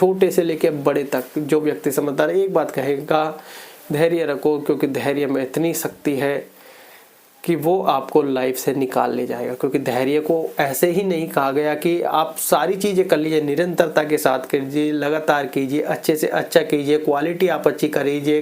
छोटे से लेकर बड़े तक जो व्यक्ति समझदार है एक बात कहेगा, धैर्य रखो, क्योंकि धैर्य में इतनी शक्ति है कि वो आपको लाइफ से निकाल ले जाएगा। क्योंकि धैर्य को ऐसे ही नहीं कहा गया कि आप सारी चीज़ें कर लीजिए, निरंतरता के साथ कीजिए, लगातार कीजिए, अच्छे से अच्छा कीजिए, क्वालिटी आप अच्छी करीजिए,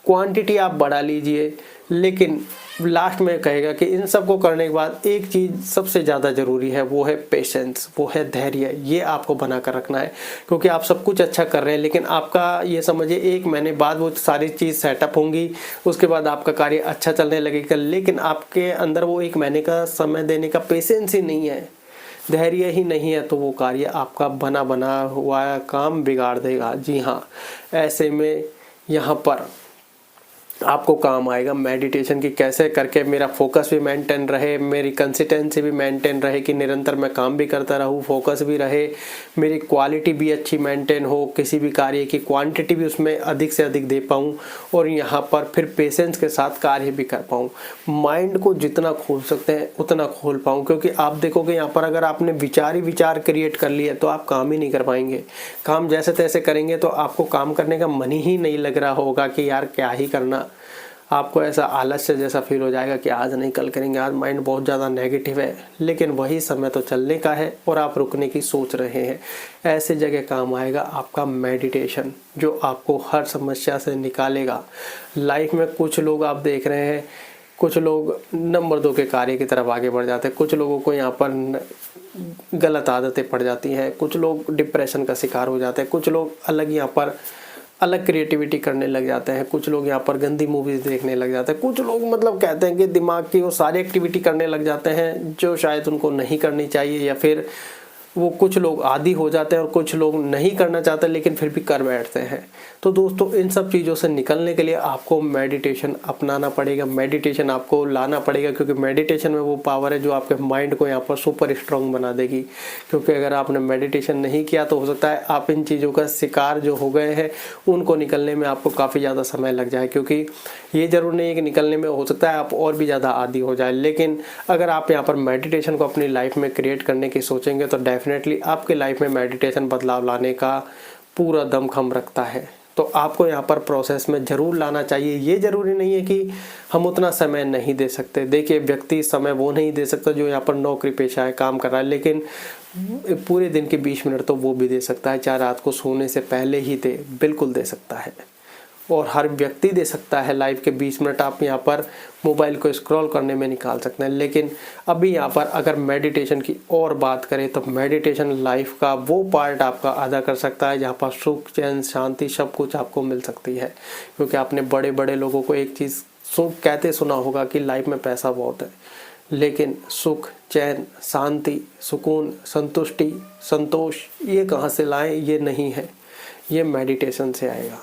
क्वांटिटी आप बढ़ा लीजिए, लेकिन लास्ट में कहेगा कि इन सब को करने के बाद एक चीज़ सबसे ज़्यादा ज़रूरी है, वो है पेशेंस, वो है धैर्य। ये आपको बना कर रखना है, क्योंकि आप सब कुछ अच्छा कर रहे हैं, लेकिन आपका ये समझिए 1 महीने बाद वो सारी चीज़ सेटअप होंगी, उसके बाद आपका कार्य अच्छा चलने लगेगा, लेकिन आपके अंदर वो 1 महीने का समय देने का पेशेंस ही नहीं है, धैर्य ही नहीं है, तो वो कार्य आपका बना बना हुआ काम बिगाड़ देगा। जी हाँ, ऐसे में यहाँ पर आपको काम आएगा मेडिटेशन की, कैसे करके मेरा फोकस भी मेंटेन रहे, मेरी कंसिस्टेंसी भी मेंटेन रहे कि निरंतर मैं काम भी करता रहूँ, फोकस भी रहे, मेरी क्वालिटी भी अच्छी मेंटेन हो, किसी भी कार्य की क्वांटिटी भी उसमें अधिक से अधिक दे पाऊँ, और यहाँ पर फिर पेशेंस के साथ कार्य भी कर पाऊँ, माइंड को जितना खोल सकते हैं उतना खोल पाऊँ। क्योंकि आप देखोगे यहाँ पर अगर आपने विचार ही विचार क्रिएट कर लिया तो आप काम ही नहीं कर पाएंगे। काम जैसे तैसे करेंगे तो आपको काम करने का मन ही नहीं लग रहा होगा कि यार क्या ही करना, आपको ऐसा आलस्य जैसा फील हो जाएगा कि आज नहीं कल करेंगे, आज माइंड बहुत ज़्यादा नेगेटिव है। लेकिन वही समय तो चलने का है और आप रुकने की सोच रहे हैं। ऐसे जगह काम आएगा आपका मेडिटेशन, जो आपको हर समस्या से निकालेगा। लाइफ में कुछ लोग आप देख रहे हैं, कुछ लोग नंबर 2 के कार्य की तरफ आगे बढ़ जाते हैं, कुछ लोगों को यहाँ पर गलत आदतें पड़ जाती हैं, कुछ लोग डिप्रेशन का शिकार हो जाते हैं, कुछ लोग यहाँ पर अलग क्रिएटिविटी करने लग जाते हैं, कुछ लोग यहाँ पर गंदी मूवीज देखने लग जाते हैं, कुछ लोग मतलब कहते हैं कि दिमाग की वो सारी एक्टिविटी करने लग जाते हैं जो शायद उनको नहीं करनी चाहिए, या फिर वो कुछ लोग आदी हो जाते हैं और कुछ लोग नहीं करना चाहते लेकिन फिर भी कर बैठते हैं। तो दोस्तों इन सब चीज़ों से निकलने के लिए आपको मेडिटेशन अपनाना पड़ेगा, मेडिटेशन आपको लाना पड़ेगा, क्योंकि मेडिटेशन में वो पावर है जो आपके माइंड को यहाँ पर सुपर स्ट्रांग बना देगी। क्योंकि अगर आपने मेडिटेशन नहीं किया तो हो सकता है आप इन चीज़ों का शिकार जो हो गए हैं उनको निकलने में आपको काफ़ी ज़्यादा समय लग जाए, क्योंकि ये जरूर नहीं है कि निकलने में हो सकता है आप और भी ज़्यादा आदी हो जाए। लेकिन अगर आप यहाँ पर मेडिटेशन को अपनी लाइफ में क्रिएट करने की सोचेंगे तो डेफिनेटली आपकी लाइफ में मेडिटेशन बदलाव लाने का पूरा दमखम रखता है। तो आपको यहाँ पर प्रोसेस में ज़रूर लाना चाहिए। ये ज़रूरी नहीं है कि हम उतना समय नहीं दे सकते। देखिए व्यक्ति समय वो नहीं दे सकता जो यहाँ पर नौकरी पेशा है, काम कर रहा है, लेकिन पूरे दिन के 20 मिनट तो वो भी दे सकता है, चाहे रात को सोने से पहले ही दे, बिल्कुल दे सकता है। और हर व्यक्ति दे सकता है। लाइफ के 20 मिनट आप यहाँ पर मोबाइल को स्क्रॉल करने में निकाल सकते हैं। लेकिन अभी यहाँ पर अगर मेडिटेशन की और बात करें तो मेडिटेशन लाइफ का वो पार्ट आपका अदा कर सकता है जहाँ पर सुख चैन शांति सब कुछ आपको मिल सकती है। क्योंकि आपने बड़े बड़े लोगों को एक चीज़ कहते सुना होगा कि लाइफ में पैसा बहुत है, लेकिन सुख चैन शांति सुकून संतुष्टि संतोष ये कहाँ से लाएं, ये नहीं है, ये मेडिटेशन से आएगा।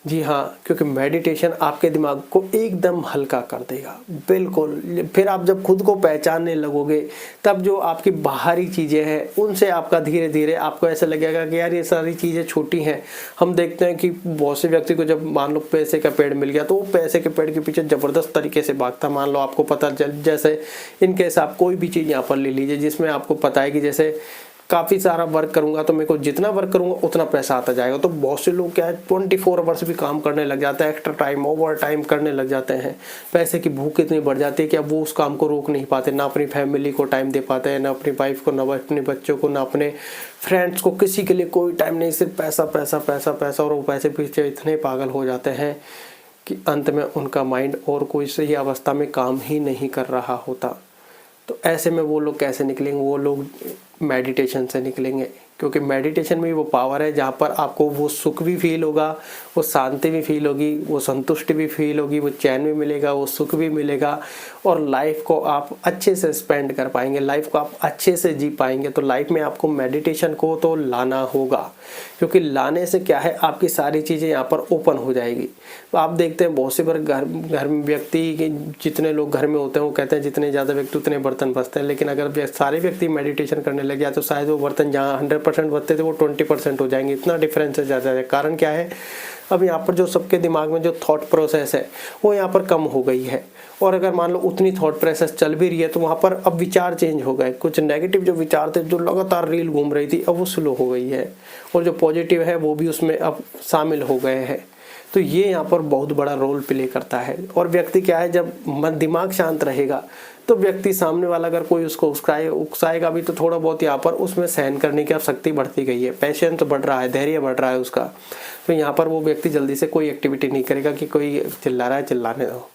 जी हाँ, क्योंकि मेडिटेशन आपके दिमाग को एकदम हल्का कर देगा, बिल्कुल। फिर आप जब खुद को पहचानने लगोगे तब जो आपकी बाहरी चीज़ें हैं उनसे आपका धीरे धीरे आपको ऐसा लगेगा कि यार ये सारी चीज़ें छोटी हैं। हम देखते हैं कि बहुत से व्यक्ति को जब मान लो पैसे का पेड़ मिल गया तो वो पैसे के पेड़ के पीछे ज़बरदस्त तरीके से भागता। मान लो आपको पता चल, जैसे इनकेस आप कोई भी चीज़ यहाँ पर ले लीजिए जिसमें आपको पता है कि जैसे काफ़ी सारा वर्क करूंगा तो मेरे को जितना वर्क करूंगा उतना पैसा आता जाएगा। तो बहुत से लोग क्या है 24 आवर्स भी काम करने लग जाते हैं, एक्स्ट्रा टाइम ओवर टाइम करने लग जाते हैं। पैसे की भूख इतनी बढ़ जाती है कि अब वो उस काम को रोक नहीं पाते, ना अपनी फैमिली को टाइम दे पाते हैं, ना अपनी वाइफ को, ना अपने बच्चों को, ना अपने फ्रेंड्स को, किसी के लिए कोई टाइम नहीं, सिर्फ पैसा पैसा पैसा पैसा। और वो पैसे पीछे इतने पागल हो जाते हैं कि अंत में उनका माइंड और कोई सही अवस्था में काम ही नहीं कर रहा होता। तो ऐसे में वो लोग कैसे निकलेंगे? वो लोग मेडिटेशन से निकलेंगे, क्योंकि मेडिटेशन में वो पावर है जहाँ पर आपको वो सुख भी फील होगा, वो शांति भी फील होगी, वो संतुष्टि भी फील होगी, वो चैन भी मिलेगा, वो सुख भी मिलेगा, और लाइफ को आप अच्छे से स्पेंड कर पाएंगे, लाइफ को आप अच्छे से जी पाएंगे। तो लाइफ में आपको मेडिटेशन को तो लाना होगा, क्योंकि लाने से क्या है आपकी सारी चीज़ें यहाँ पर ओपन हो जाएगी। तो आप देखते हैं बहुत से बार घर में व्यक्ति के जितने लोग घर में होते हैं वो कहते हैं जितने ज़्यादा व्यक्ति उतने बर्तन बसते हैं। लेकिन अगर सारे व्यक्ति मेडिटेशन करने लग जाए तो शायद वो बर्तन जहाँ 100% 10% बचते थे वो 20% हो जाएंगे, इतना डिफरेंस है ज़्यादा है। कारण क्या है, अब यहाँ पर जो सबके दिमाग में जो थॉट प्रोसेस है वो यहाँ पर कम हो गई है। और अगर मान लो उतनी थॉट प्रोसेस चल भी रही है तो वहाँ पर अब विचार चेंज हो गए। कुछ नेगेटिव जो विचार थे, जो लगातार रील घूम रही थी, अब वो स्लो हो गई है, और जो पॉजिटिव है वो भी उसमें अब शामिल हो गए हैं। तो ये यहाँ पर बहुत बड़ा रोल प्ले करता है। और व्यक्ति क्या है, जब मन दिमाग शांत रहेगा तो व्यक्ति सामने वाला अगर कोई उसको उकसाएगा भी तो थोड़ा बहुत यहाँ पर उसमें सहन करने की अब शक्ति बढ़ती गई है, पेशेंस बढ़ रहा है, धैर्य बढ़ रहा है उसका। तो यहाँ पर वो व्यक्ति जल्दी से कोई एक्टिविटी नहीं करेगा कि कोई चिल्ला रहा है चिल्लाने दो।